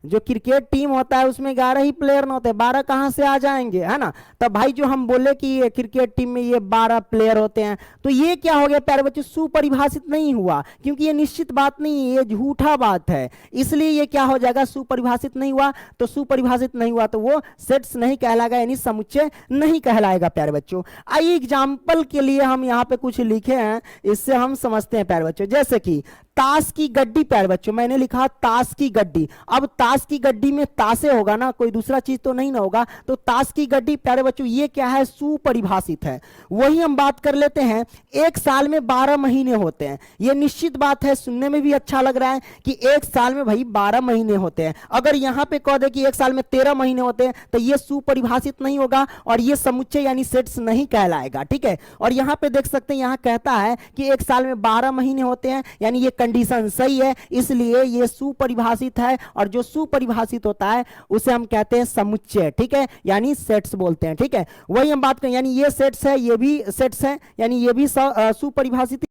जो cricket team होता है उसमें 11 ही प्लेयर ना होते, 12 कहाँ से आ जाएंगे, है ना। तब भाई जो हम बोले कि ये क्रिकेट टीम में ये 12 प्लेयर होते हैं, तो ये क्या हो गया प्यारे बच्चों, सुपरिभाषित नहीं हुआ, क्योंकि ये निश्चित बात नहीं है, ये झूठा बात है, इसलिए ये क्या हो जाएगा, सुपरिभाषित नहीं हुआ। तो सुपरिभाषित नहीं हुआ तो वो सेट्स नहीं कहलाएगा, यानी समुच्चय नहीं कहलाएगा प्यारे बच्चों। आइए एग्जाम्पल के लिए हम यहाँ पे कुछ लिखे हैं, इससे हम समझते हैं प्यारे बच्चों। जैसे कि ताश की गड्डी प्यारे बच्चों, मैंने लिखा ताश की गड्डी। अब ताश की गड्डी में ताशे होगा ना, कोई दूसरा चीज तो नहीं ना होगा, तो ताश की गड्डी प्यारे बच्चों ये क्या है, सुपरिभाषित है। वही हम बात कर लेते हैं, एक साल में 12 महीने होते हैं, ये निश्चित बात है, सुनने में भी अच्छा लग रहा है कि एक साल में भाई 12 महीने होते हैं। अगर यहां पे कह दे कि एक साल में 13 महीने होते हैं, तो ये सुपरिभाषित नहीं होगा और ये समुच्चय यानी सेट्स नहीं कहलाएगा, ठीक है। और यहां पे देख सकते हैं, यहां कहता है कि एक साल में 12 महीने होते हैं, यानी ये कंडीशन सही है, इसलिए ये सुपरिभाषित है, और जो सुपरिभाषित होता है उसे हम कहते हैं समुच्चय, ठीक है, यानी सेट्स बोलते हैं, ठीक है। वही हम बात करें, यानी ये सेट्स है, ये भी सेट्स है, यानी ये भी सुपरिभाषित,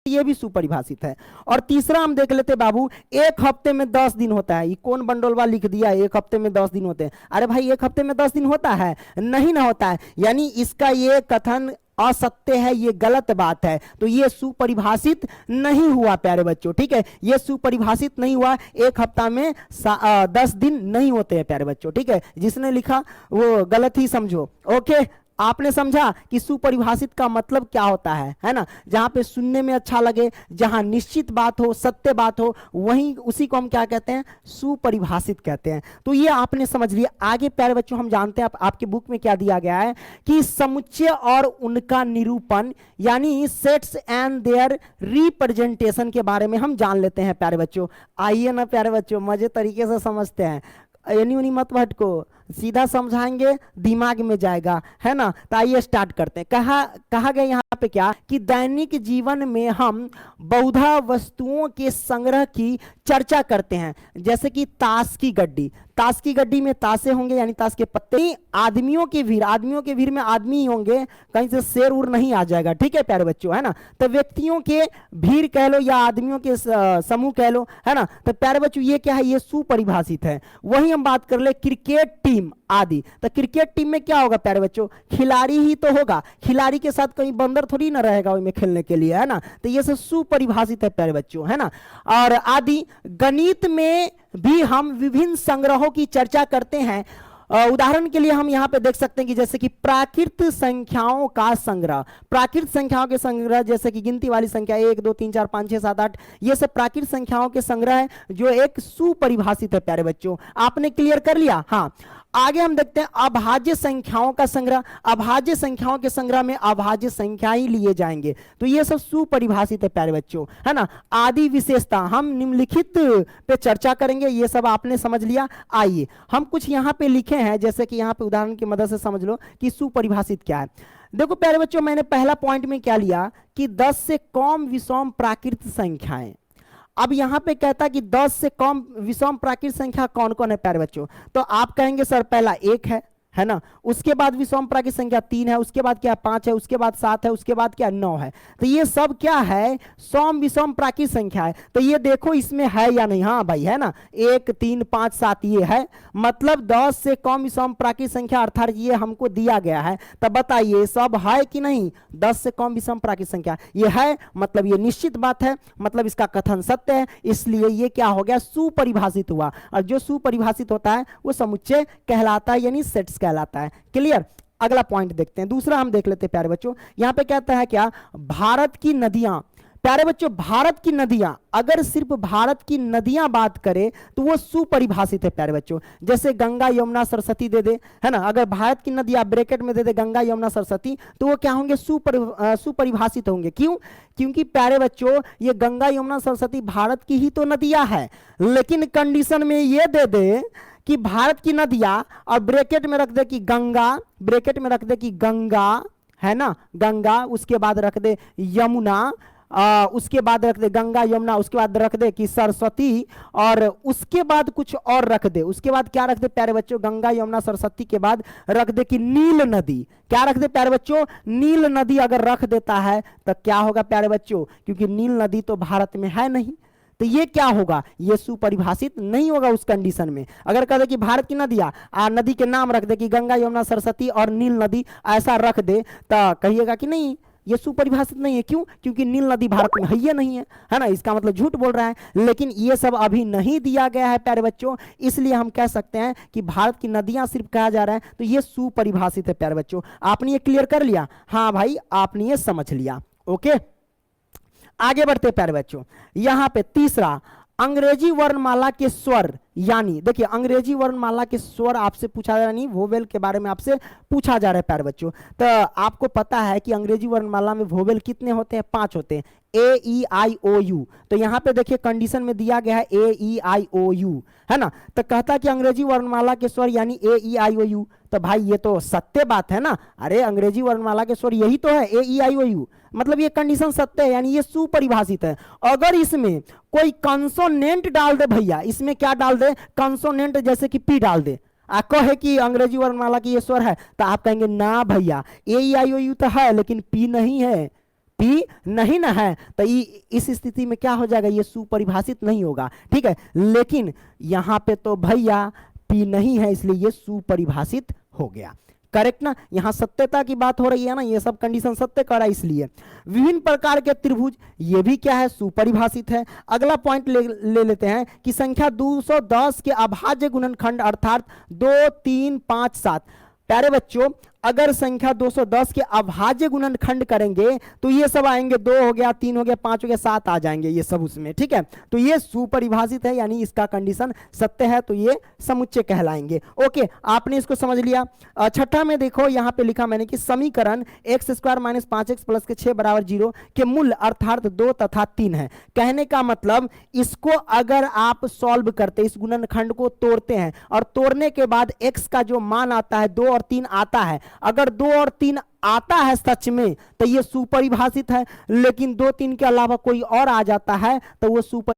ये भी सुपरिभाषित है। और तीसरा हम देख लेते बाबू, एक हफ्ते में 10 दिन होता है। ये कौन बंडोलवा लिख दिया एक हफ्ते में 10 दिन होते हैं, अरे भाई एक हफ्ते में 10 दिन होता है, नहीं ना होता है, यानी इसका ये कथन असत्य है, ये गलत बात है, तो ये सुपरिभाषित नहीं हुआ प्यारे बच्चों, ठीक है, ये सुपरिभाषित नहीं हुआ, एक हफ्ता में 10 दिन नहीं होते हैं प्यारे बच्चों, ठीक है। जिसने लिखा वो गलत ही समझो, ओके। आपने समझा कि सुपरिभाषित का मतलब क्या होता है ना, जहां पे सुनने में अच्छा लगे, जहां निश्चित बात हो, सत्य बात हो, वहीं उसी को हम क्या कहते हैं, सुपरिभाषित कहते हैं। तो ये आपने समझ लिया। आगे प्यारे बच्चों हम जानते हैं, आपके बुक में क्या दिया गया है कि समुच्चय और उनका निरूपण, यानी सेट्स एंड देयर रिप्रेजेंटेशन के बारे में हम जान लेते हैं प्यारे बच्चों। आइए ना प्यारे बच्चों, मजे तरीके से समझते हैं, एनी उनी मत भटको, सीधा समझाएंगे दिमाग में जाएगा, है ना। तो आइए स्टार्ट करते हैं। कहा गया यहाँ पे क्या कि दैनिक जीवन में हम बहुधा वस्तुओं के संग्रह की चर्चा करते हैं, जैसे कि ताश की गड्डी, ताश की गड्डी में ताशे होंगे यानी ताश के पत्ते, आदमियों की भीड़ में आदमी ही होंगे, कहीं से शेर उर नहीं आ जाएगा, ठीक है प्यारे बच्चों, है ना। तो व्यक्तियों के भीड़ कह लो या आदमियों के समूह कह लो, है ना। तो प्यारे बच्चों ये क्या है, ये सुपरिभाषित है। वही हम बात कर ले क्रिकेट टीम आदि, तो क्रिकेट टीम में क्या होगा प्यारे बच्चों, खिलाड़ी ही तो होगा, खिलाड़ी के साथ कहीं बंदर थोड़ी ना रहेगा उसमें खेलने के लिए, है ना। तो ये सब सुपरिभाषित है प्यारे बच्चों, है ना। और आदि गणित में भी हम विभिन्न संग्रहों की चर्चा करते हैं। उदाहरण के लिए हम यहाँ पे देख सकते हैं कि जैसे कि प्राकृत संख्याओं का संग्रह, प्राकृत संख्याओं के संग्रह, जैसे कि गिनती वाली संख्या 1 2 3 4 5 6 7 8, ये सब प्राकृत संख्याओं के संग्रह है, जो एक सुपरिभाषित है प्यारे बच्चों। आपने क्लियर कर लिया। हाँ, आगे हम देखते हैं अभाज्य संख्याओं का संग्रह। अभाज्य संख्याओं के संग्रह में अभाज्य संख्या ही लिए जाएंगे, तो ये सब सुपरिभाषित है प्यारे बच्चों, है ना। आदि विशेषता हम निम्नलिखित पे चर्चा करेंगे, ये सब आपने समझ लिया। आइए हम कुछ यहाँ पे लिखे हैं, जैसे कि यहाँ पे उदाहरण की मदद से समझ लो कि सुपरिभाषित क्या है। देखो प्यारे बच्चों, मैंने पहला पॉइंट में क्या लिया कि 10 से कम विषम प्राकृत संख्याएं। अब यहां पे कहता है कि 10 से कम विषम प्राकृत संख्या कौन कौन है प्यारे बच्चों, तो आप कहेंगे सर पहला 1 है ना, उसके बाद विषम प्राकृत संख्या 3 है, उसके बाद क्या 5 है, उसके बाद 7 है, उसके बाद क्या 9 है। तो ये सब क्या है, सम विषम प्राकृत संख्या है। तो ये देखो इसमें है या नहीं, हाँ भाई है ना, 1 3 5 7 ये है, मतलब 10 से कम विषम प्राकृत संख्या, अर्थात ये हमको दिया गया है। तब बताइए सब है कि नहीं, 10 से कम विषम प्राकृत संख्या ये है, मतलब ये निश्चित बात है, मतलब इसका कथन सत्य है, इसलिए ये क्या हो गया, सुपरिभाषित हुआ। और जो सुपरिभाषित होता है वो समुच्चय कहलाता है, यानी सेट्स कहलाता है। क्लियर। अगला पॉइंट देखते हैं, दूसरा हम देख लेते हैं प्यारे बच्चों। यहां पे कहता है क्या, भारत की नदियां। प्यारे बच्चों भारत की नदियां, अगर सिर्फ भारत की नदियां बात करें तो वो सुपरिभाषित है प्यारे बच्चों। जैसे गंगा यमुना सरस्वती दे दे, है ना, अगर भारत की नदियां ब्रैकेट में दे दे गंगा यमुना सरस्वती, तो वो क्या होंगे, सुपरिभाषित होंगे। क्यों, क्योंकि प्यारे बच्चों ये गंगा यमुना सरस्वती भारत की ही तो नदियां है, लेकिन कंडीशन में ये दे दे कि भारत की नदियां, और ब्रैकेट में रख दे कि गंगा, ब्रैकेट में रख दे कि गंगा, है ना, गंगा, उसके बाद रख दे यमुना, उसके बाद रख दे गंगा यमुना, उसके बाद रख दे कि सरस्वती, और उसके बाद कुछ और रख दे, उसके बाद क्या रख दे प्यारे बच्चों, गंगा यमुना सरस्वती के बाद रख दे कि नील नदी, क्या रख दे प्यारे बच्चों, नील नदी अगर रख देता है तो क्या होगा प्यारे बच्चों, क्योंकि नील नदी तो भारत में है नहीं, तो ये क्या होगा, ये सुपरिभाषित नहीं होगा उस कंडीशन में। अगर कह दे कि भारत की नदियां, नदी के नाम रख दे कि गंगा यमुना सरस्वती और नील नदी, ऐसा रख दे, तो कहिएगा कि नहीं ये सुपरिभाषित नहीं है। क्यों? क्योंकि नील नदी भारत में है ही नहीं है ना, इसका मतलब झूठ बोल रहा है। लेकिन ये सब अभी नहीं दिया गया है प्यारे बच्चों, इसलिए हम कह सकते हैं कि भारत की नदियां सिर्फ कहा जा रहा है, तो ये सुपरिभाषित है प्यारे बच्चों। आपने ये क्लियर कर लिया? हाँ भाई, आपने ये समझ लिया। ओके, आगे बढ़ते प्यारे बच्चों। यहां पे तीसरा, अंग्रेजी वर्णमाला के स्वर, यानी देखिए अंग्रेजी वर्णमाला के स्वर आपसे पूछा जा रहा है, नहीं वोवेल के बारे में आपसे पूछा जा रहा है प्यारे बच्चों। तो आपको पता है कि अंग्रेजी वर्णमाला में वोवेल कितने होते हैं? 5 होते हैं, ए ई आई ओ यू। तो यहाँ पे देखिए कंडीशन में दिया गया है ए ई आई ओ यू, है ना। तो कहता है कि अंग्रेजी वर्णमाला के स्वर यानी ए ई आई ओ यू। तो भाई ये तो सत्य बात है ना, अरे अंग्रेजी वर्णमाला के स्वर यही तो है, ए ई आई ओ यू, मतलब ये कंडीशन सत्य है, यानी ये सुपरिभाषित है। अगर इसमें कोई कंसोनेंट डाल दे भैया, इसमें क्या डाल दे, कंसोनेंट, जैसे कि पी डाल दे, कहे कि अंग्रेजी वर्णमाला की ये स्वर है, तो आप कहेंगे ना भैया ए ई आई ओ यू तो है लेकिन पी नहीं है, पी नहीं ना है, तो इस स्थिति में क्या हो जाएगा, ये सुपरिभाषित नहीं होगा, ठीक है। लेकिन यहां पे तो भैया पी नहीं है, इसलिए ये सुपरिभाषित हो गया। करेक्ट ना, यहां सत्यता की बात हो रही है ना, ये सब कंडीशन सत्य कर रहा है। इसलिए विभिन्न प्रकार के त्रिभुज, ये भी क्या है, सुपरिभाषित है। अगला पॉइंट ले लेते हैं कि संख्या 210 के अभाज्य गुणनखंड अर्थात 2, 3, 5, 7। प्यारे बच्चों, अगर संख्या 210 के अभाज्य गुणनखंड करेंगे तो ये सब आएंगे, 2 हो गया, 3 हो गया, 5 हो गया, 7 आ जाएंगे ये सब उसमें, ठीक है। तो ये सुपरिभाषित है, यानी इसका कंडीशन सत्य है, तो ये समुच्चय कहलाएंगे। ओके, आपने इसको समझ लिया। छठा में देखो, यहाँ पे लिखा मैंने कि समीकरण x² - 5x + के 6 = 0 के मूल्य अर्थात 2 तथा 3 है। कहने का मतलब इसको अगर आप सॉल्व करते, इस गुणनखंड को तोड़ते हैं और तोड़ने के बाद x का जो मान आता है 2 और 3 आता है, अगर 2 और 3 आता है सच में तो ये सुपरिभाषित है, लेकिन 2, 3 के अलावा कोई और आ जाता है तो वो सुपर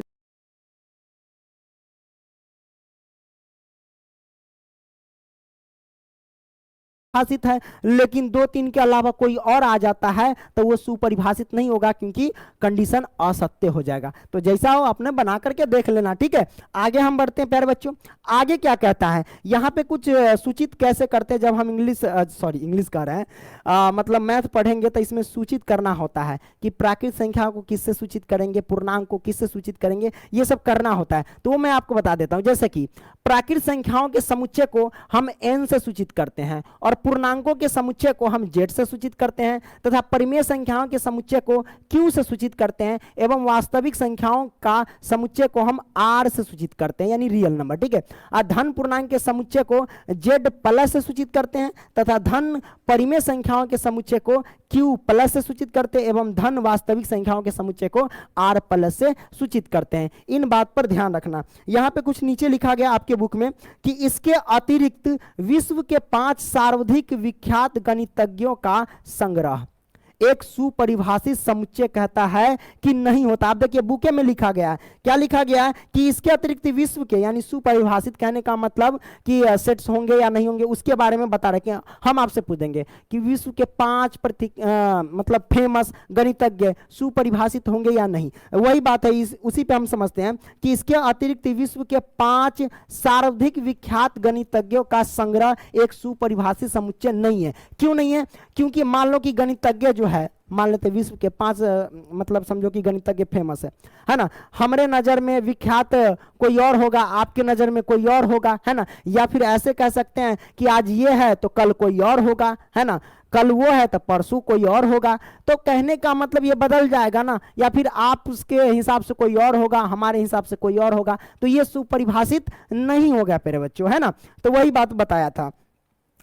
परिभाषित है, लेकिन 2, 3 के अलावा कोई और आ जाता है तो वो सुपरिभाषित नहीं होगा, क्योंकि कंडीशन असत्य हो जाएगा। तो जैसा हो अपने बना करके देख लेना, ठीक है। आगे हम बढ़ते हैं प्यारे बच्चों। आगे क्या कहता है, यहाँ पे कुछ सूचित कैसे करते हैं, जब हम इंग्लिश कह रहे हैं, मतलब मैथ पढ़ेंगे तो इसमें सूचित करना होता है कि प्राकृत संख्या को किससे सूचित करेंगे, पूर्णांक को किससे सूचित करेंगे, ये सब करना होता है। तो वो मैं आपको बता देता हूँ। जैसे कि प्राकृत संख्याओं के समुच्चय को हम n से सूचित करते हैं और पूर्णांकों के समुच्चय को हम z से सूचित करते हैं, तथा परिमेय संख्याओं के समुच्चय को q से सूचित करते हैं, एवं वास्तविक संख्याओं का समुच्चय को हम r से सूचित करते हैं, यानी रियल नंबर, ठीक है। और धन पूर्णांक के समुच्चय को z+ से सूचित करते हैं, तथा धन परिमेय संख्याओं के समुच्चय को q+ से सूचित करते हैं, एवं धन वास्तविक संख्याओं के समुच्चय को r+ से सूचित करते हैं। इन बात पर ध्यान रखना। यहाँ पे कुछ नीचे लिखा गया आपके बुक में कि इसके अतिरिक्त विश्व के 5 सर्वाधिक विख्यात गणितज्ञों का संग्रह एक सुपरिभाषित समुच्चय कहता है कि नहीं होता। आप देखिए बुके में लिखा गया है, क्या लिखा गया है कि इसके अतिरिक्त विश्व के, यानी सुपरिभाषित कहने का मतलब कि सेट्स होंगे या नहीं होंगे उसके बारे में बता रहे हैं। हम आपसे पूछेंगे कि विश्व के 5 मतलब फेमस गणितज्ञ सुपरिभाषित होंगे या नहीं, वही बात है। उसी पे हम समझते हैं कि इसके अतिरिक्त विश्व के 5 सर्वाधिक विख्यात गणितज्ञों का संग्रह एक सुपरिभाषित समुच्चय नहीं है। क्यों नहीं है? क्योंकि मान लो कि गणितज्ञ जो है, मान लेते विश्व के 5 मतलब समझो कि गणितज्ञ फेमस है ना, हमारे नजर में विख्यात कोई और होगा, आपके नजर में कोई और होगा, है ना। या फिर ऐसे कह सकते हैं कि आज ये है तो कल कोई और होगा, है ना, कल वो है तो परसों कोई और होगा। तो कहने का मतलब ये बदल जाएगा ना, या फिर आप उसके हिसाब से कोई और होगा, हमारे हिसाब से कोई और होगा, तो ये सुपरिभाषित नहीं होगा मेरे बच्चों, है ना। तो वही बात बताया था।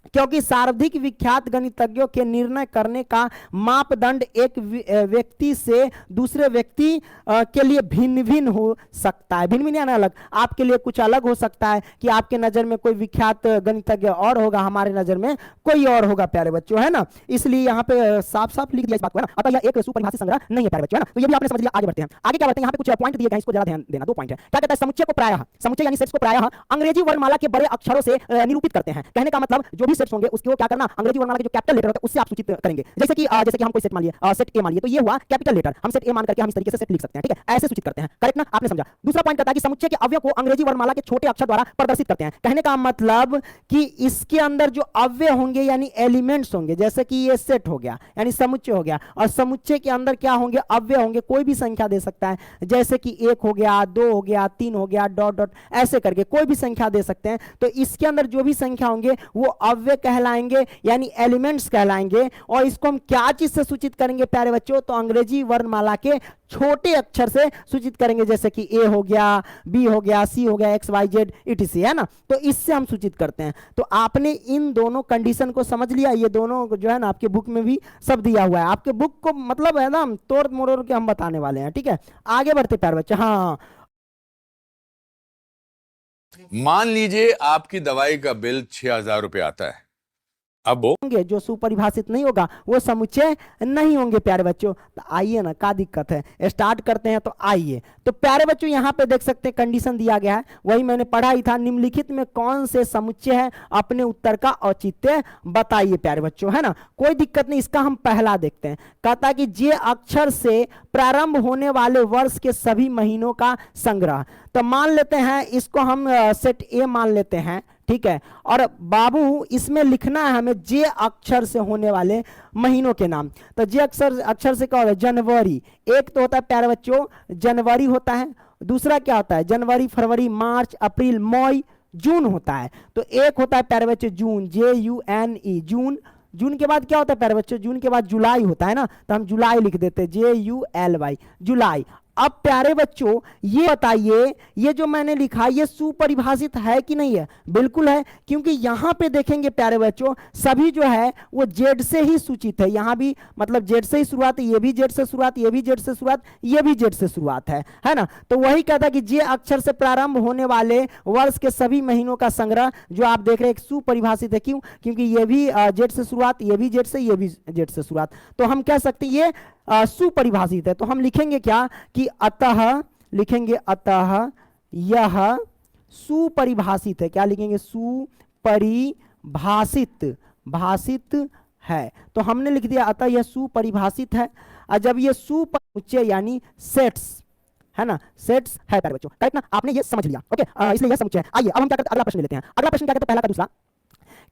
क्योंकि सर्वाधिक विख्यात गणितज्ञों के निर्णय करने का मापदंड एक व्यक्ति से दूसरे व्यक्ति के लिए भिन्न भिन्न हो सकता है। भिन्न भिन्न यानी अलग, आपके लिए कुछ अलग हो सकता है कि आपके नजर में कोई विख्यात गणितज्ञ और होगा, हमारे नजर में कोई और होगा प्यारे बच्चों, है ना। इसलिए यहाँ पे साफ साफ लिख दिया इस बात को, है ना। अतः यह एक सुपरिभाषित संग्रह नहीं है प्यारे बच्चों, है ना। तो ये भी आपने समझ लिया। आगे बढ़ते हैं, आगे क्या बढ़ते हैं, यहाँ पे कुछ पॉइंट दिए गए, इसको जरा ध्यान देना। 2 पॉइंट है। क्या कहता है, समुच्चय को प्रायः, समुच्चय यानी सेट्स को प्रायः अंग्रेजी वर्णमाला के बड़े अक्षरों से निरूपित करते हैं। कहने का मतलब जो भी सेट्स होंगे उसको क्या करना, अंग्रेजी वर्णमाला के जो कैपिटल लेटर होता है उससे आप सूचित करेंगे। जैसे कि हम कोई सेट मान लिए, सेट ए मान लिए, तो ये हुआ कैपिटल लेटर, हम सेट ए मान करके हम इस तरीके से सेट लिख सकते हैं, ठीक है, ऐसे सूचित करते हैं। करेक्ट ना, आपने समझा। दूसरा पॉइंट कहता है कि समुच्चय के अवयव को अंग्रेजी वर्णमाला के छोटे अक्षर द्वारा प्रदर्शित करते हैं। कहने का मतलब कि इसके अंदर जो अवयव होंगे यानी एलिमेंट्स होंगे, जैसे कि ये सेट हो गया यानी समुच्चय हो गया, और समुच्चय के अंदर क्या होंगे, अवयव होंगे, कोई भी संख्या दे सकता है, जैसे कि 1 हो गया, 2 हो गया, 3 हो गया, डॉट डॉट ऐसे करके कोई भी संख्या दे सकते हैं। तो इसके अंदर जो भी संख्या होंगे वो अवयव कहलाएंगे यानी एलिमेंट्स कहलाएंगे। और इसको हम क्या चीज से सूचित करेंगे प्यारे बच्चों, तो अंग्रेजी वर्णमाला के छोटे अक्षर से सूचित करेंगे, जैसे कि ए हो गया, बी हो गया, सी हो गया, एक्स वाई जेड इटीसी, है ना। तो इससे हम सूचित करते हैं। तो आपने इन दोनों कंडीशन को समझ लिया। ये दोनों जो है ना आपके बुक में भी सब दिया हुआ है, आपके बुक को मतलब है ना तोड़ मरोड़ के हम बताने वाले हैं, ठीक है। आगे बढ़ते प्यारे बच्चे। हाँ, मान लीजिए आपकी दवाई का बिल 6,000 रुपये आता है, अब वो होंगे जो सुपरिभाषित नहीं होगा वो समुच्चय नहीं होंगे प्यारे बच्चों। तो आइए ना, क्या दिक्कत है, स्टार्ट करते हैं। तो आइए, तो प्यारे बच्चों यहाँ पे देख सकते हैं कंडीशन दिया गया है, वही मैंने पढ़ा ही था। निम्नलिखित में कौन से समुच्चय है, अपने उत्तर का औचित्य बताइए प्यारे बच्चों, है ना। कोई दिक्कत नहीं, इसका हम पहला देखते हैं। कहता है कि जे अक्षर से प्रारंभ होने वाले वर्ष के सभी महीनों का संग्रह। तो मान लेते हैं इसको हम सेट ए मान लेते हैं, ठीक है। और बाबू इसमें लिखना है हमें जे अक्षर से होने वाले महीनों के नाम। तो जे अक्षर से क्या होता है, जनवरी। एक तो होता है प्यारे बच्चों जनवरी होता है, दूसरा क्या होता है जनवरी, फरवरी, मार्च, अप्रैल, मई, जून होता है। तो एक होता है प्यारे बच्चों जून, JUNE, जून। जून के बाद क्या होता है प्यारे बच्चों, जून के बाद जुलाई होता है ना, तो हम जुलाई लिख देते हैं, JULY, जुलाई। अब प्यारे बच्चों ये बताइए, ये जो मैंने लिखा ये सुपरिभाषित है कि नहीं है? बिल्कुल है, क्योंकि यहां पे देखेंगे प्यारे बच्चों सभी जो है वो जेड से ही सूचित है। यहां भी मतलब जेड से ही शुरुआत है, ये भी जेड से शुरुआत, ये भी जेड से शुरुआत, ये भी जेड से शुरुआत है ना। तो वही कहता है कि जे अक्षर से प्रारंभ होने वाले वर्ष के सभी महीनों का संग्रह जो आप देख रहे हैं सुपरिभाषित है। क्यों? क्योंकि ये भी जेड से शुरुआत, ये भी जेड से, ये भी जेड से शुरुआत, तो हम कह सकते हैं ये सुपरिभाषित है। तो हम लिखेंगे क्या कि अतः, लिखेंगे अतः यह सुपरिभाषित है। क्या लिखेंगे? सुपरिभाषित, भाषित है। तो हमने लिख दिया अतः यह सुपरिभाषित है। और जब ये सुपरिचय यानी सेट्स है ना, सेट्स है प्यारे बच्चों, करेक्ट ना, आपने ये समझ लिया, ओके। इसलिए यह समुच्चय है। आइए अब हम क्या करते हैं, अगला प्रश्न लेते हैं। अगला प्रश्न क्या कहते हैं, पहला का दूसरा,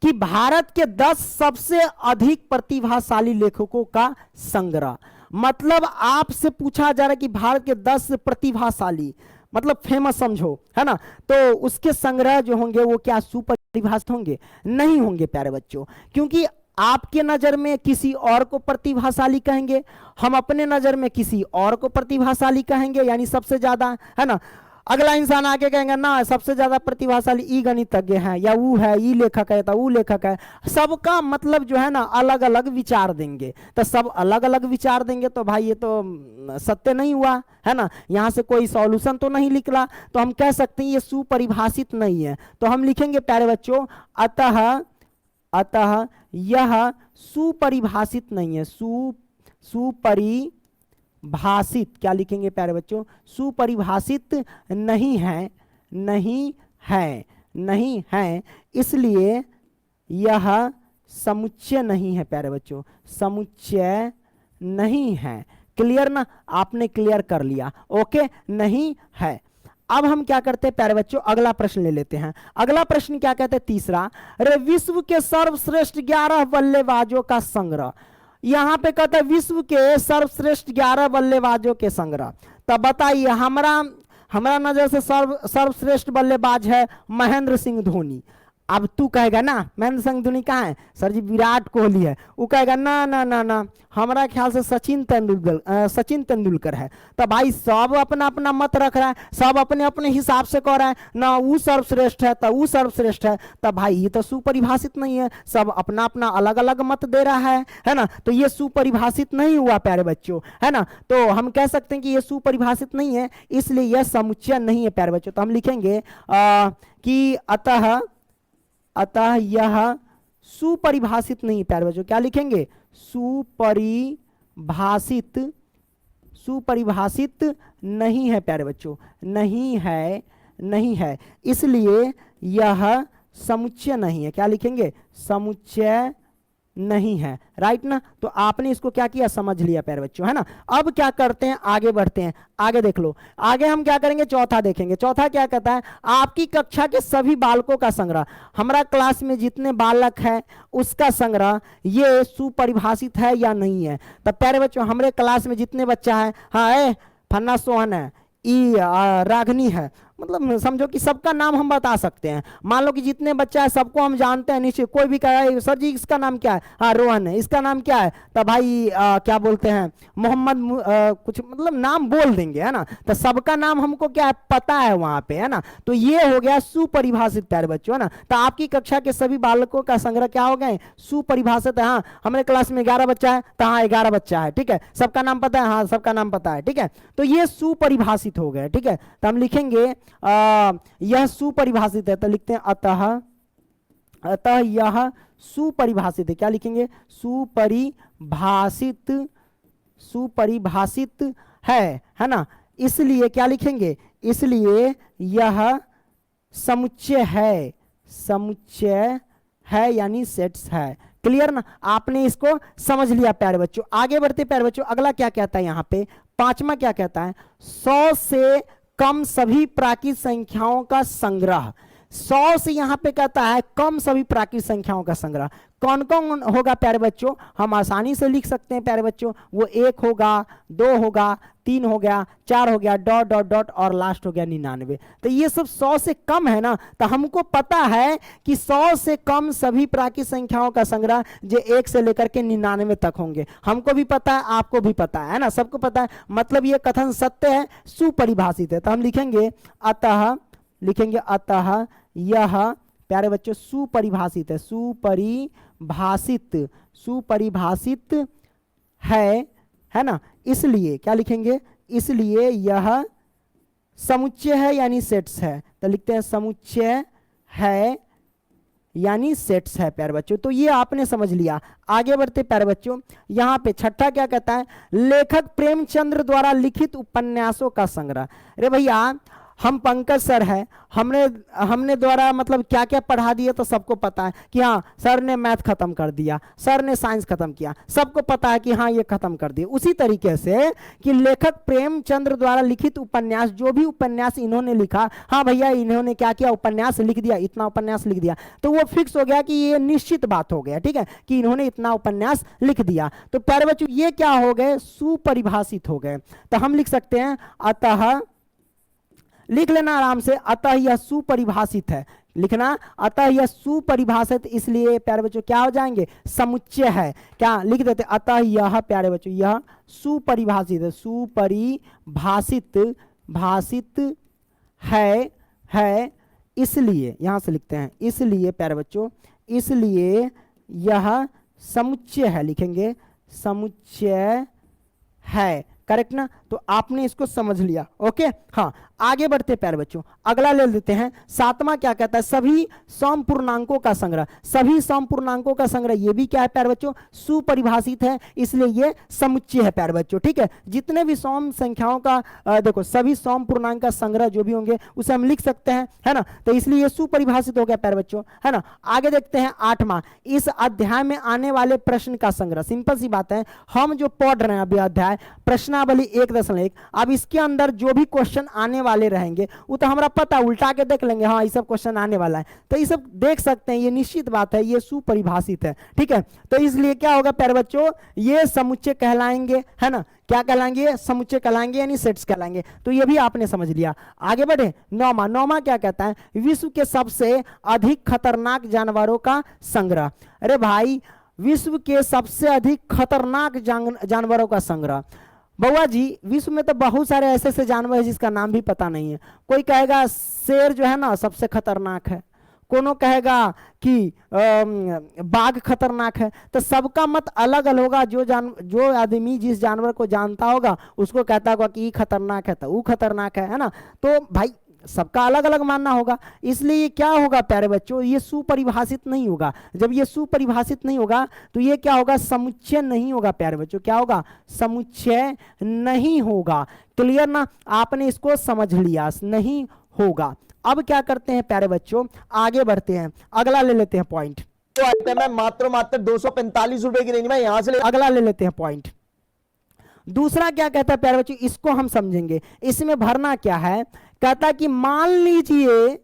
कि भारत के 10 सबसे अधिक प्रतिभाशाली लेखकों का संग्रह। मतलब आपसे पूछा जा रहा है कि भारत के 10 प्रतिभाशाली मतलब फेमस समझो, है ना, तो उसके संग्रह जो होंगे वो क्या सुपरिभाषित होंगे? नहीं होंगे प्यारे बच्चों, क्योंकि आपके नजर में किसी और को प्रतिभाशाली कहेंगे, हम अपने नजर में किसी और को प्रतिभाशाली कहेंगे, यानी सबसे ज्यादा, है ना। अगला इंसान आके कहेंगे ना सबसे ज्यादा प्रतिभाशाली ई गणितज्ञ है, या वो है, ई लेखक है, तो वो लेखक है। सबका मतलब जो है ना अलग अलग विचार देंगे, तो सब अलग अलग विचार देंगे, तो भाई ये तो सत्य नहीं हुआ, है ना। यहाँ से कोई सॉल्यूशन तो नहीं निकला, तो हम कह सकते हैं ये सुपरिभाषित नहीं है। तो हम लिखेंगे प्यारे बच्चों अतः, अतः यह सुपरिभाषित नहीं है। सुपरिभाषित क्या लिखेंगे प्यारे बच्चों? सुपरिभाषित नहीं है, नहीं है, नहीं है, इसलिए यह समुच्चय नहीं है प्यारे बच्चों, समुच्चय नहीं है। क्लियर ना, आपने क्लियर कर लिया, ओके, नहीं है। अब हम क्या करते हैं प्यारे बच्चों, अगला प्रश्न ले लेते हैं। अगला प्रश्न क्या कहते हैं, तीसरा, अरे विश्व के सर्वश्रेष्ठ 11 बल्लेबाजों का संग्रह। यहां पे कहते हैं विश्व के सर्वश्रेष्ठ 11 बल्लेबाजों के संग्रह। तब बताइए, हमारा नजर से सर्वश्रेष्ठ बल्लेबाज है महेंद्र सिंह धोनी। अब तू कहेगा ना महेंद्र सिंह धोनी कहाँ है, सर जी विराट कोहली है। वो कहेगा ना ना ना ना, हमारा ख्याल से सचिन तेंदुलकर है। तो भाई सब अपना अपना मत रख रहा है, सब अपने अपने हिसाब से कह रहा है ना, वो सर्वश्रेष्ठ है तो वो सर्वश्रेष्ठ है। तो भाई ये तो सुपरिभाषित नहीं है, सब अपना अपना अलग अलग मत दे रहा है ना। तो ये सुपरिभाषित नहीं हुआ प्यारे बच्चों, है ना। तो हम कह सकते हैं कि ये सुपरिभाषित नहीं है, इसलिए यह समुच्चय नहीं है प्यारे बच्चों। तो हम लिखेंगे कि अतः यह सुपरिभाषित नहीं प्यारे बच्चों। क्या लिखेंगे, सुपरिभाषित नहीं है प्यारे बच्चों, नहीं है, इसलिए यह समुच्चय नहीं है। क्या लिखेंगे, समुच्चय नहीं है, राइट ना। तो आपने इसको क्या किया, समझ लिया प्यारे बच्चों, है ना। अब क्या करते हैं, आगे बढ़ते हैं, आगे देख लो। आगे हम क्या करेंगे, चौथा देखेंगे। चौथा क्या कहता है, आपकी कक्षा के सभी बालकों का संग्रह, हमारा क्लास में जितने बालक है उसका संग्रह, ये सुपरिभाषित है या नहीं है। तब प्यारे बच्चों हमारे क्लास में जितने बच्चा है, हाँ फन्ना सोहन है, ई रागनी है, मतलब समझो कि सबका नाम हम बता सकते हैं। मान लो कि जितने बच्चा है सबको हम जानते हैं नीचे, कोई भी कहे सर जी इसका नाम क्या है, हाँ रोहन है, इसका नाम क्या है, तो भाई क्या बोलते हैं मोहम्मद, कुछ मतलब नाम बोल देंगे, है ना। तो सबका नाम हमको क्या है, पता है वहां पे, है ना। तो ये हो गया सुपरिभाषित प्यारे बच्चों, है ना। तो आपकी कक्षा के सभी बालकों का संग्रह क्या हो गए, सुपरिभाषित है। हाँ हमारे क्लास में 11 बच्चा है, तो हाँ 11 बच्चा है, ठीक है। सबका नाम पता है, हाँ सबका नाम पता है, ठीक है। तो ये सुपरिभाषित हो गए, ठीक है। तो हम लिखेंगे यह सुपरिभाषित है, तो लिखते हैं अतः यह सुपरिभाषित है। क्या लिखेंगे, सुपरिभाषित है ना। इसलिए क्या लिखेंगे, इसलिए यह समुच्चय है यानी सेट्स है। क्लियर ना, आपने इसको समझ लिया प्यारे बच्चों। आगे बढ़ते प्यारे बच्चों, अगला क्या कहता है यहाँ पे, पांचवा क्या कहता है, 100 से कम सभी प्राकृत संख्याओं का संग्रह। 100 से यहां पे कहता है कम सभी प्राकृत संख्याओं का संग्रह। कौन कौन होगा प्यारे बच्चों, हम आसानी से लिख सकते हैं प्यारे बच्चों। वो 1 होगा, 2 होगा, 3 हो गया, 4 हो गया, डॉट डॉट डॉट और लास्ट हो गया 99। तो ये सब 100 से कम है ना। तो हमको पता है कि 100 से कम सभी प्राकृत संख्याओं का संग्रह जो 1 से लेकर के 99 तक होंगे। हमको भी पता है, आपको भी पता है ना, सबको पता है। मतलब ये कथन सत्य है, सुपरिभाषित है। तो हम लिखेंगे अतः यह प्यारे बच्चों सुपरिभाषित है, सुपरिभाषित है ना। इसलिए क्या लिखेंगे, इसलिए यह समुच्चय है यानी सेट्स है। तो लिखते हैं समुच्चय है यानी सेट्स है प्यारे बच्चों। तो ये आपने समझ लिया। आगे बढ़ते प्यारे बच्चों, यहाँ पे छठा क्या कहता है, लेखक प्रेमचंद्र द्वारा लिखित उपन्यासों का संग्रह। अरे भैया हम पंकज सर है, हमने द्वारा मतलब क्या क्या पढ़ा दिया तो सबको पता है कि हाँ सर ने मैथ खत्म कर दिया, सर ने साइंस खत्म किया, सबको पता है कि हाँ ये खत्म कर दिया। उसी तरीके से कि लेखक प्रेमचंद्र द्वारा लिखित उपन्यास, जो भी उपन्यास इन्होंने लिखा, हाँ भैया इन्होंने क्या किया, उपन्यास लिख दिया, इतना उपन्यास लिख दिया, तो वो फिक्स हो गया कि ये निश्चित बात हो गया, ठीक है, कि इन्होंने इतना उपन्यास लिख दिया। तो प्यारे बच्चों ये क्या हो गए, सुपरिभाषित हो गए। तो हम लिख सकते हैं अतः, लिख लेना आराम से, अतः यह सुपरिभाषित है, लिखना अतः यह सुपरिभाषित, इसलिए प्यारे बच्चों क्या हो जाएंगे, समुच्चय है। क्या लिख देते, अतः यह प्यारे बच्चों यह सुपरिभाषित है, भाषित है, इसलिए यहां से लिखते हैं, इसलिए प्यारे बच्चों, इसलिए यह समुच्चय है, लिखेंगे समुच्चय है, करेक्ट ना। तो आपने इसको समझ लिया, ओके। हाँ आगे बढ़ते प्यारे बच्चों, अगला ले लेते हैं। सातवां क्या कहता है, सभी सम पूर्णांकों का संग्रह। सभी सम पूर्णांकों का संग्रह, ये भी क्या है प्यारे बच्चों, सुपरिभाषित है, इसलिए ये समुच्चय है प्यारे बच्चों, ठीक है। जितने भी सम संख्याओं का देखो सभी सम पूर्णांक का संग्रह जो भी होंगे उसे हम लिख सकते हैं, है ना। तो इसलिए ये सुपरिभाषित हो गया प्यारे बच्चों, है ना। आगे देखते हैं आठवां, इस अध्याय में आने वाले प्रश्न का संग्रह। सिंपल सी बात है, हम जो पढ़ रहे हैं अभी अध्याय, प्रश्न गुणावली 1.1। अब इसके अंदर जो भी क्वेश्चन आने वाले रहेंगे वो तो हमारा पता, उल्टा के देख लेंगे, हाँ ये सब क्वेश्चन आने वाला है, तो ये सब देख सकते हैं, ये निश्चित बात है, ये सुपरिभाषित है, ठीक है। तो इसलिए क्या होगा प्यारे बच्चों, ये समुच्चय कहलाएंगे, है ना, क्या कहलाएंगे, समुच्चय कहलाएंगे, यानी सेट्स कहलाएंगे। तो ये भी आपने समझ लिया। आगे बढ़े, नौमा क्या कहता है, विश्व के सबसे अधिक खतरनाक जानवरों का संग्रह। अरे भाई, विश्व के सबसे अधिक खतरनाक जानवरों का संग्रह, बउआ जी विश्व में तो बहुत सारे ऐसे ऐसे जानवर हैं जिसका नाम भी पता नहीं है। कोई कहेगा शेर जो है ना सबसे खतरनाक है, कोनो कहेगा कि बाघ खतरनाक है, तो सबका मत अलग अलग होगा। जो आदमी जिस जानवर को जानता होगा उसको कहता होगा कि ये खतरनाक है तो वो खतरनाक है ना। तो भाई सबका अलग अलग मानना होगा, इसलिए क्या होगा प्यारे बच्चों, ये सुपरिभाषित नहीं होगा। जब ये सुपरिभाषित नहीं होगा तो ये क्या होगा, समुच्चय नहीं होगा प्यारे बच्चों। क्या होगा, समुच्चय नहीं होगा। क्लियर ना, आपने इसको समझ लिया, नहीं होगा। अब क्या करते हैं प्यारे बच्चों, आगे बढ़ते हैं, अगला ले लेते हैं पॉइंट। तो आइटम है मात्र 245 रुपए की रेंज में, यहां से अगला ले लेते हैं पॉइंट। दूसरा क्या कहता है प्यारे बच्चों, इसको हम समझेंगे। इसमें भरना क्या है, कहता है कि मान लीजिए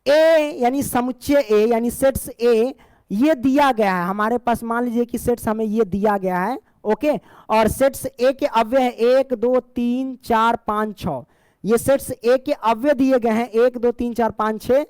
ए यानी समुच्चय ए यानी सेट्स ए ये दिया गया है हमारे पास, मान लीजिए कि सेट्स हमें ये दिया गया है, ओके, और सेट्स ए के अव्यय है 1 2 3 4 5 6। ये सेट्स ए के अव्यय दिए गए हैं 1 2 3 4 5 6,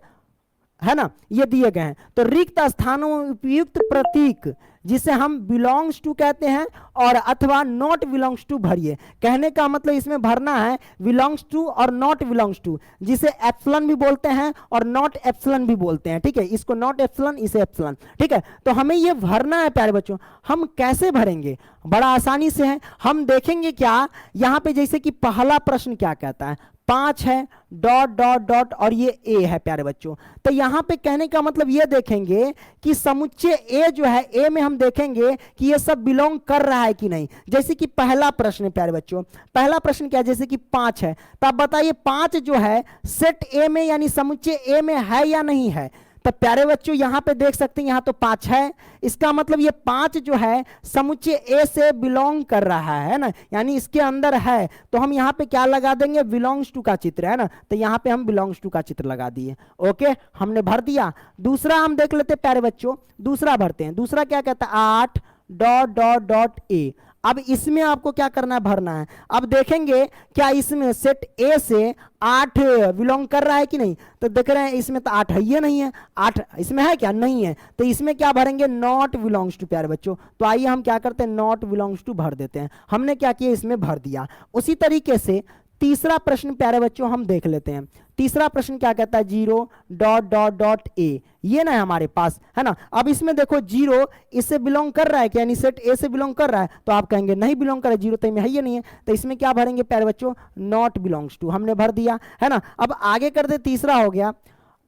है ना, ये दिए गए हैं। तो रिक्त स्थानों में उपयुक्त प्रतीक जिसे हम बिलोंग्स टू कहते हैं और अथवा नॉट बिलोंग्स टू भरिए। कहने का मतलब इसमें भरना है बिलोंग्स टू और नॉट बिलोंग्स टू, जिसे एप्सिलॉन भी बोलते हैं और नॉट एप्सिलॉन भी बोलते हैं, ठीक है। इसको नॉट एप्सिलॉन, इसे एप्सिलॉन, ठीक है। तो हमें ये भरना है प्यारे बच्चों। हम कैसे भरेंगे, बड़ा आसानी से है। हम देखेंगे क्या, यहां पे जैसे कि पहला प्रश्न क्या कहता है, 5 है, डॉट डॉट डॉट, और ये ए है प्यारे बच्चों। तो यहां पे कहने का मतलब ये देखेंगे कि समुच्चय ए जो है, ए में हम देखेंगे कि ये सब बिलोंग कर रहा है कि नहीं। जैसे कि पहला प्रश्न प्यारे बच्चों, पहला प्रश्न क्या है, जैसे कि 5 है, तो आप बताइए 5 जो है सेट ए में यानी समुच्चय ए में है या नहीं है। तो प्यारे बच्चों यहां पे देख सकते हैं, यहां तो 5 है, इसका मतलब ये 5 जो है समुच्चय ए से बिलोंग कर रहा है ना, यानी इसके अंदर है। तो हम यहां पे क्या लगा देंगे, बिलोंग्स टू का चित्र, है ना। तो यहां पे हम बिलोंग्स टू का चित्र लगा दिए, ओके, हमने भर दिया। दूसरा हम देख लेते हैं प्यारे बच्चों, दूसरा भरते हैं। दूसरा क्या कहता है, 8 डॉट डॉट डॉट ए। अब इसमें आपको क्या करना है, भरना है। अब देखेंगे क्या इसमें सेट ए से 8 बिलोंग कर रहा है कि नहीं। तो देख रहे हैं इसमें तो 8 है, ये नहीं है, 8 इसमें है क्या, नहीं है। तो इसमें क्या भरेंगे, नॉट बिलोंग्स टू प्यारे बच्चों। तो आइए हम क्या करते हैं, नॉट बिलोंग्स टू भर देते हैं। हमने क्या किया, इसमें भर दिया। उसी तरीके से तीसरा प्रश्न प्यारे बच्चों हम देख लेते हैं। तीसरा प्रश्न क्या कहता है, 0 डॉट डॉट डॉट ए, ये ना है हमारे पास, है ना। अब इसमें देखो 0 इससे बिलोंग कर रहा है क्या, यानी सेट ए से बिलोंग कर रहा है। तो आप कहेंगे नहीं बिलोंग कर रहा है, 0 तो में है, ये नहीं है। तो इसमें क्या भरेंगे प्यारे बच्चों, नॉट बिलोंग्स टू, हमने भर दिया, है ना। अब आगे करते, तीसरा हो गया।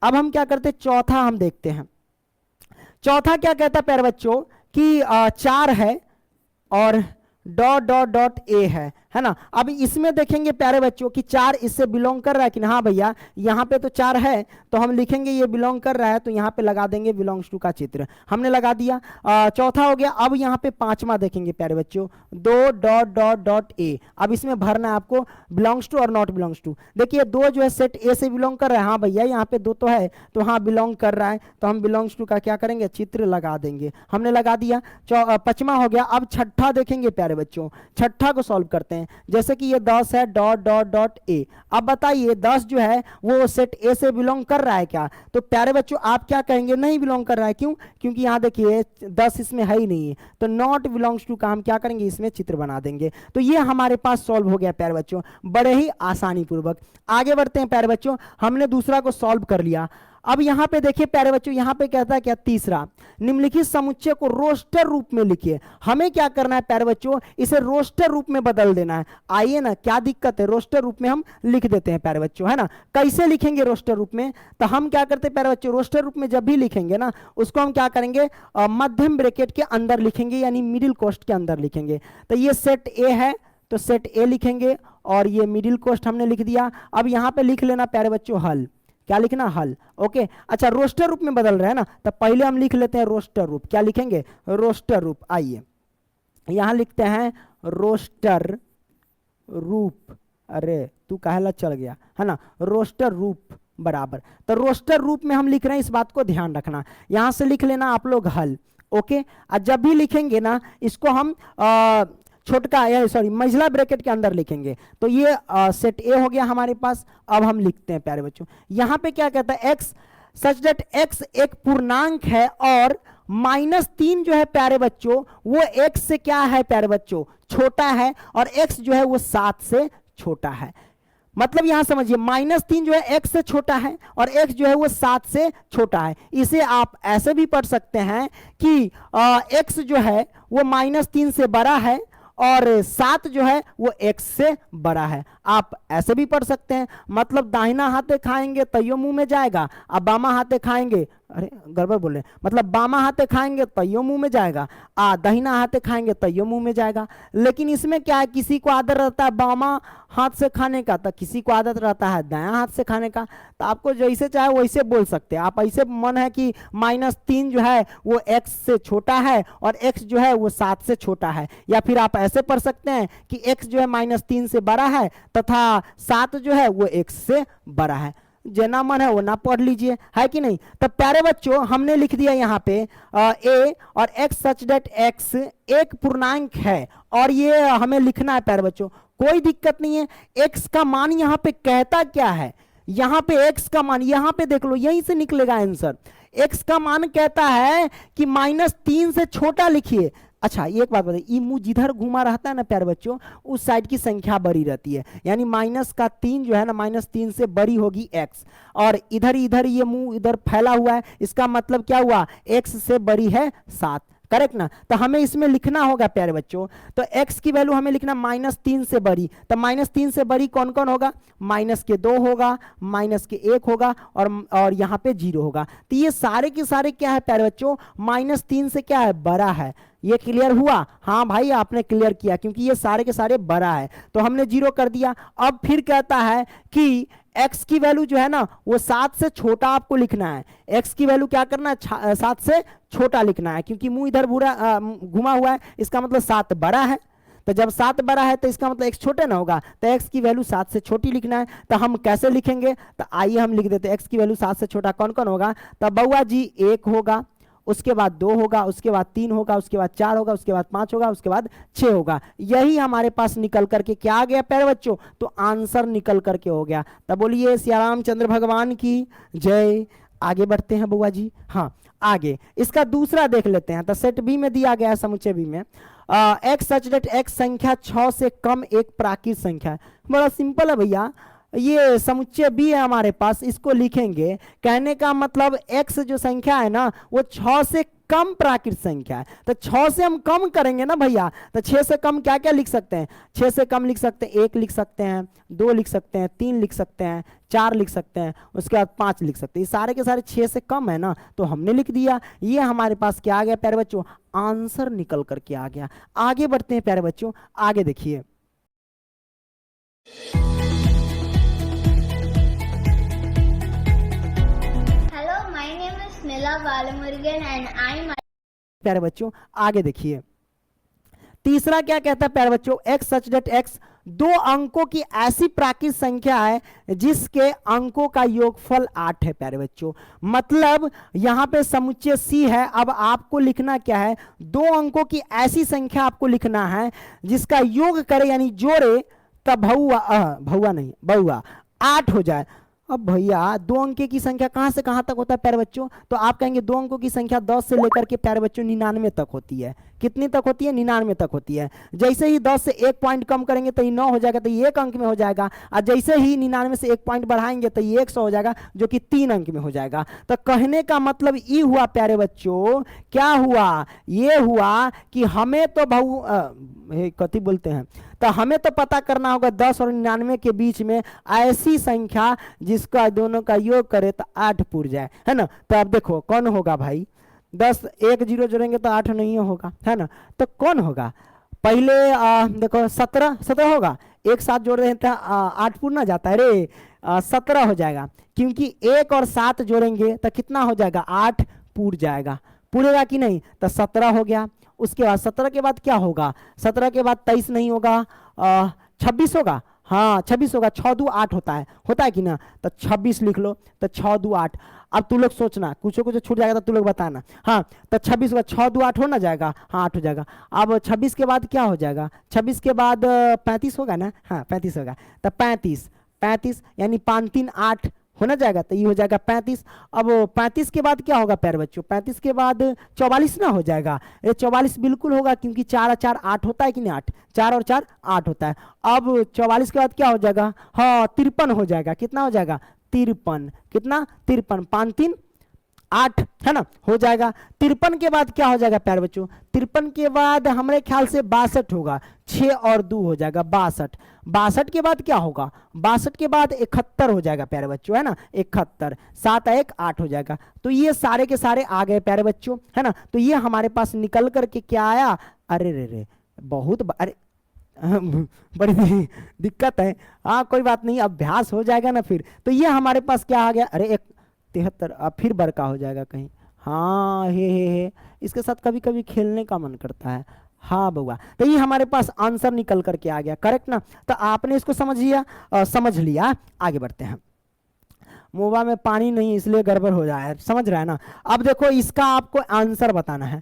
अब हम क्या करते, चौथा हम देखते हैं। चौथा क्या कहता है प्यारे बच्चों कि 4 है और डॉट डॉट डॉट ए है ना। अब इसमें देखेंगे प्यारे बच्चों कि 4 इससे बिलोंग कर रहा है कि हाँ भैया, यहाँ पे तो 4 है, तो हम लिखेंगे ये बिलोंग कर रहा है, तो यहाँ पे लगा देंगे बिलोंग्स टू का चित्र, हमने लगा दिया। चौथा हो गया। अब यहाँ पे पांचवा देखेंगे प्यारे बच्चों, 2 डॉट डॉट डॉट ए। अब इसमें भरना है आपको बिलोंग्स टू और नॉट बिलोंग्स टू। देखिए 2 जो है सेट ए से बिलोंग कर रहा है, हाँ भैया यहाँ पे 2 तो है, तो हाँ बिलोंग कर रहा है, तो हम बिलोंग्स टू का क्या करेंगे, चित्र लगा देंगे, हमने लगा दिया। 5वां हो गया। अब छठा देखेंगे प्यारे बच्चों, छठा को सॉल्व करते हैं। जैसे कि ये 10 है, डॉट डॉट डॉट ए। अब बताइए 10 जो है वो सेट ए से बिलोंग कर रहा है क्या। तो प्यारे बच्चों आप क्या कहेंगे, नहीं बिलोंग कर रहा है। क्यों, क्योंकि यहाँ देखिए 10 इसमें है ही नहीं है। तो नॉट बिलोंग्स टू का हम क्या करेंगे, इसमें चित्र बना देंगे। तो ये हमारे पास सॉल्व हो गया प्यारे बच्चों, बड़े ही आसानी पूर्वक। आगे बढ़ते हैं प्यारे बच्चों, हमने दूसरा को सॉल्व कर लिया। अब यहां पे देखिए प्यारे बच्चों, यहां पे कहता है क्या, तीसरा, निम्नलिखित समुच्चय को रोस्टर रूप में लिखिए। हमें क्या करना है प्यारे बच्चों, इसे रोस्टर रूप में बदल देना है। आइए ना, क्या दिक्कत है, रोस्टर रूप में हम लिख देते हैं प्यारे बच्चों, है ना। कैसे लिखेंगे रोस्टर रूप में, तो हम क्या करते हैं प्यारे बच्चों, रोस्टर रूप में जब भी लिखेंगे ना, उसको हम क्या करेंगे, मध्यम ब्रैकेट के अंदर लिखेंगे, यानी मिडिल कोष्ठ के अंदर लिखेंगे। तो ये सेट ए है, तो सेट ए लिखेंगे, और ये मिडिल कोष्ठ हमने लिख दिया। अब यहां पे लिख लेना प्यारे बच्चों, हल, क्या लिखना, हल, ओके। अच्छा रोस्टर रूप में बदल रहे हैं ना, तो पहले हम लिख लेते हैं रोस्टर रूप। क्या लिखेंगे, रोस्टर रूप। आइए यहां लिखते हैं रोस्टर रूप, अरे तू काहेला चल गया, है ना, रोस्टर रूप बराबर, तो रोस्टर रूप में हम लिख रहे हैं, इस बात को ध्यान रखना। यहां से लिख लेना आप लोग हल, ओके। और जब भी लिखेंगे ना इसको हम छोटका या सॉरी मझला ब्रैकेट के अंदर लिखेंगे। तो ये सेट ए हो गया हमारे पास। अब हम लिखते हैं प्यारे बच्चों, यहां पे क्या कहता है, एक्स सच दैट एक्स एक पूर्णांक है और -3 जो है प्यारे बच्चों वो x से क्या है प्यारे बच्चों, छोटा है, और x जो है वो 7 से छोटा है। मतलब यहां समझिए -3 जो है x से छोटा है और x जो है वो 7 से छोटा है। इसे आप ऐसे भी पढ़ सकते हैं कि x जो है वो -3 से बड़ा है और 7 जो है वो x से बड़ा है। आप ऐसे भी पढ़ सकते हैं, मतलब दाहिना हाथे खाएंगे तैयो मुंह में जाएगा, अब बामा हाथे खाएंगे, अरे गड़बड़ बोले, मतलब बामा हाथे खाएंगे तैयो मुंह में जाएगा, दाहिना हाथे खाएंगे तैयो मुंह में जाएगा। लेकिन इसमें क्या है, किसी को आदत रहता है बामा हाथ से खाने का, तो किसी को आदत रहता है दायां हाथ से खाने का। तो आपको जैसे चाहे वैसे बोल सकते हैं आप। ऐसे मन है कि -3 जो है वो x से छोटा है और x जो है वो 7 से छोटा है, या फिर आप ऐसे पढ़ सकते हैं कि x जो है -3 से बड़ा है तथा 7 जो है वो x से बड़ा है। जना मन है वो ना पढ़ लीजिए, है कि नहीं। तो प्यारे बच्चों हमने लिख दिया यहाँ पे a और x सच दैट x एक पूर्णांक है, और ये हमें लिखना है प्यारे बच्चों, कोई दिक्कत नहीं है। x का मान यहाँ पे कहता क्या है, यहाँ पे x का मान यहाँ पे देख लो, यहीं से निकलेगा आंसर। x का मान कहता है कि -3 से छोटा लिखिए। अच्छा एक बात बताइए, ये मुंह जिधर घुमा रहता है ना प्यारे बच्चों उस साइड की संख्या बड़ी रहती है, यानी -3 जो है ना -3 से बड़ी होगी x, और इधर इधर ये मुंह इधर फैला हुआ है, इसका मतलब क्या हुआ, x से बड़ी है 7, करेक्ट ना। तो हमें इसमें लिखना होगा प्यारे बच्चों, तो x की वैल्यू हमें लिखना -3 से बड़ी, तो -3 से बड़ी कौन कौन होगा, -2 होगा, -1 होगा, और यहाँ पे 0 होगा। तो ये सारे के सारे क्या है प्यारे बच्चों, -3 से क्या है, बड़ा है। ये क्लियर हुआ, हाँ भाई आपने क्लियर किया, क्योंकि ये सारे के सारे बड़ा है, तो हमने 0 कर दिया। अब फिर कहता है कि x की वैल्यू जो है ना वो 7 से छोटा आपको लिखना है। x की वैल्यू क्या करना है, 7 से छोटा लिखना है, क्योंकि मुंह इधर घुमा हुआ है, इसका मतलब 7 बड़ा है। तो जब 7 बड़ा है तो इसका मतलब x छोटे ना होगा, तो x की वैल्यू 7 से छोटी लिखना है। तो हम कैसे लिखेंगे, तो आइए हम लिख देते हैं x की वैल्यू 7 से छोटा कौन कौन होगा। तो बउआ जी 1 होगा, उसके बाद 2 होगा, उसके बाद 3 होगा, उसके बाद 4 होगा, उसके बाद 5 होगा, उसके बाद 6 होगा। यही हमारे पास निकल करके क्या आ गया प्यारे बच्चों, तो आंसर निकल करके हो गया। तब बोलिए सिया रामचंद्र भगवान की जय। आगे बढ़ते हैं बुआ जी, हाँ आगे इसका दूसरा देख लेते हैं। तो सेट बी में दिया गया है, समुच्चय बी में एक्स सच दैट एक्स संख्या 6 से कम एक प्राकृत संख्या है। बड़ा सिंपल है भैया, ये समुच्चय बी है हमारे पास, इसको लिखेंगे। कहने का मतलब x जो संख्या है ना वो 6 से कम प्राकृत संख्या है, तो 6 से हम कम करेंगे ना भैया, तो 6 से कम क्या क्या लिख सकते हैं, 6 से कम लिख सकते हैं 1 लिख सकते हैं, 2 लिख सकते हैं, 3 लिख सकते हैं, 4 लिख सकते हैं, उसके बाद 5 लिख सकते हैं। ये सारे के सारे 6 से कम है ना, तो हमने लिख दिया। ये हमारे पास क्या आ गया प्यारे बच्चों, आंसर निकल करके आ गया। आगे बढ़ते हैं प्यारे बच्चों, आगे देखिए। प्यारे बच्चों आगे देखिए, तीसरा क्या कहता है प्यारे बच्चों, एक्स सच दैट एक्स 2 अंकों की ऐसी प्राकृत संख्या है जिसके अंकों का योगफल 8 है। प्यारे बच्चों मतलब यहां पे समुच्चय सी है। अब आपको लिखना क्या है, 2 अंकों की ऐसी संख्या आपको लिखना है जिसका योग करे यानी जोड़े, तब बहुआ 8 हो जाए। अब भैया 2 अंक की संख्या कहां से कहां तक होता है प्यारे बच्चों, तो आप कहेंगे 2 अंकों की संख्या 10 से लेकर के प्यारे बच्चों 99 तक होती है। कितनी तक होती है, 99 तक होती है। जैसे ही 10 से 1 पॉइंट कम करेंगे तो ये 9 हो जाएगा, तो ये 1 अंक में हो जाएगा। और जैसे ही 99 से 1 पॉइंट बढ़ाएंगे तो ये 100 हो जाएगा, जो कि 3 अंक में हो जाएगा। तो कहने का मतलब ये हुआ प्यारे बच्चों, क्या हुआ, ये हुआ कि हमें तो कथी बोलते हैं, तो हमें तो पता करना होगा 10 और 99 के बीच में ऐसी संख्या जिसका दोनों का योग करे तो 8 पूर जाए, है ना। तो अब देखो कौन होगा भाई, 10 1 0 जोड़ेंगे तो 8 नहीं होगा, है ना। तो कौन होगा, पहले देखो 17 होगा, एक साथ जोड़ रहे हैं तो 8 पूर ना जाता है रे, 17 हो जाएगा, क्योंकि 1 और 7 जोड़ेंगे तो कितना हो जाएगा, 8 पूर जाएगा। पूरेगा कि नहीं, तो 17 हो गया। उसके बाद 17 के बाद क्या होगा, 17 के बाद 23 नहीं होगा, 26 होगा, हाँ 26 होगा, 6 2 8 होता है कि ना, तो 26 लिख लो, तो 6 2 8। अब तू लोग सोचना, कुछ छूट जाएगा तो तू लोग बताना। हाँ तो 26 होगा, 6 2 8 हो ना जाएगा, हाँ 8 हो जाएगा। अब 26 के बाद क्या हो जाएगा, 26 के बाद 35 होगा ना, हाँ 35 होगा, तो 35 यानी 5 3 8 होना जाएगा, तो ये हो जाएगा 35। अब 35 के बाद क्या होगा प्यारे बच्चों, 35 के बाद 44 ना हो जाएगा, ये 44 बिल्कुल होगा, क्योंकि 4 और 4 8 होता है कि नहीं, 8 4 और 4 8 होता है। अब 44 के बाद क्या हो जाएगा, हाँ 53 हो जाएगा, कितना हो जाएगा 53, कितना 53, 5 3 8 है ना, हो जाएगा। 53 के बाद क्या हो जाएगा प्यारे बच्चों, 53 के बाद हमारे ख्याल से 62 होगा, 6 और 2 हो जाएगा 62। 62 के बाद क्या होगा, 62 के बाद 71 हो जाएगा प्यारे बच्चों, है ना 71, 7 1 8 हो जाएगा। तो ये सारे के सारे आ गए प्यारे बच्चों, है ना। तो ये हमारे पास निकल करके क्या आया, अरे रे रे अरे बड़ी दिक्कत है, हाँ कोई बात नहीं, अभ्यास हो जाएगा ना फिर। तो ये हमारे पास क्या आ गया, अरे 73, अब फिर बड़का हो जाएगा कहीं, हाँ हे इसके साथ कभी कभी खेलने का मन करता है, हाँ बउआ। तो ये हमारे पास आंसर निकल करके आ गया, करेक्ट ना। तो आपने इसको समझ लिया, आगे बढ़ते हैं। मोबा में पानी नहीं इसलिए गड़बड़ हो जाए, समझ रहा है ना। अब देखो इसका आपको आंसर बताना है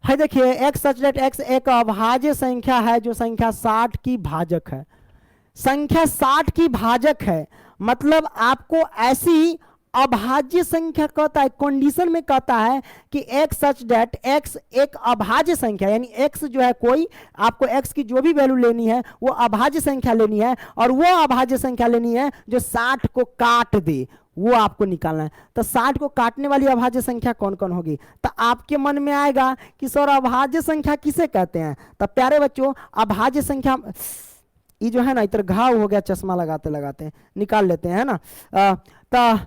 देखिए, x सच दैट x एक अभाज्य संख्या है जो संख्या 60 की भाजक है, संख्या 60 की भाजक है, मतलब आपको ऐसी अभाज्य संख्या कहता है, कंडीशन में कहता है कि x सच दैट x एक अभाज्य संख्या, यानी x जो है कोई, आपको x की जो भी वैल्यू लेनी है वो अभाज्य संख्या लेनी है, और वो अभाज्य संख्या लेनी है जो 60 को काट दे, वो आपको निकालना है। तो 60 को काटने वाली अभाज्य संख्या कौन कौन होगी, तो आपके मन में आएगा कि सर अभाज्य संख्या किसे कहते हैं। तो प्यारे बच्चों अभाज्य संख्या, ये जो है ना इधर घाव हो गया चश्मा लगाते लगाते, निकाल लेते हैं ना। तो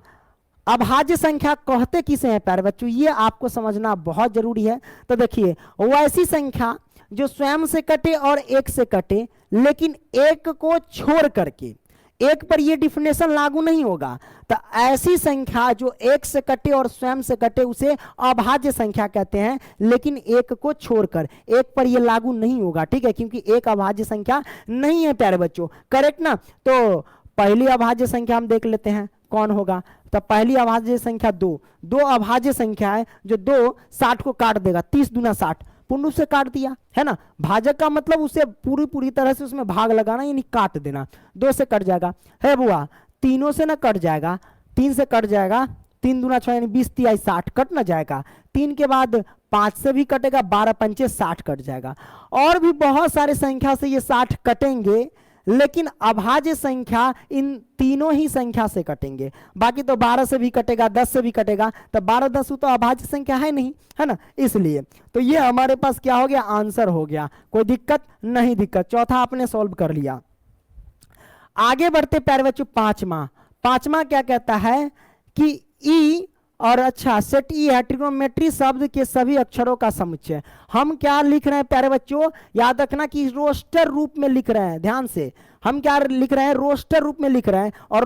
अभाज्य संख्या कहते किसे हैं प्यारे बच्चों, ये आपको समझना बहुत जरूरी है। तो देखिए वैसी संख्या जो स्वयं से कटे और एक से कटे, लेकिन एक को छोड़ करके, एक पर ये डिफिनेशन लागू नहीं होगा। तो ऐसी संख्या जो एक से कटे और स्वयं से कटे उसे अभाज्य संख्या कहते हैं, लेकिन एक को छोड़कर, एक पर ये लागू नहीं होगा, ठीक है, क्योंकि एक अभाज्य संख्या नहीं है प्यारे बच्चों, करेक्ट ना। तो पहली अभाज्य संख्या हम देख लेते हैं कौन होगा। तो पहली अभाज्य संख्या 2 अभाज्य संख्या है जो 2 60 को काट देगा, 30 दूना 60, पूर्ण से काट दिया, है ना। भाजक का मतलब उसे पूरी तरह से उसमें भाग लगाना, यानी काट देना। 2 से कट जाएगा, है बुआ, तीनों से ना कट जाएगा, 3 से कट जाएगा, 3 दूना 6 यानी 20 3 60 कट ना जाएगा। 3 के बाद 5 से भी कटेगा, 12 पंचे 60 कट जाएगा। और भी बहुत सारे संख्या से ये 60 कटेंगे, लेकिन अभाज्य संख्या इन तीनों ही संख्या से कटेंगे। बाकी तो 12 से भी कटेगा, 10 से भी कटेगा, तो 12 10 तो अभाज्य संख्या है नहीं, है ना, इसलिए। तो ये हमारे पास क्या हो गया, आंसर हो गया, कोई दिक्कत नहीं, दिक्कत चौथा आपने सॉल्व कर लिया। आगे बढ़ते प्यारे बच्चों, पांचवा क्या कहता है कि ई और अच्छा सेट ई है ट्रिग्नोमेट्री शब्द के सभी अक्षरों का समुच्चय। हम क्या लिख रहे हैं प्यारे बच्चों, याद रखना कि रोस्टर रूप में लिख रहे हैं, ध्यान से हम क्या लिख रहे हैं, रोस्टर रूप में लिख रहे हैं। और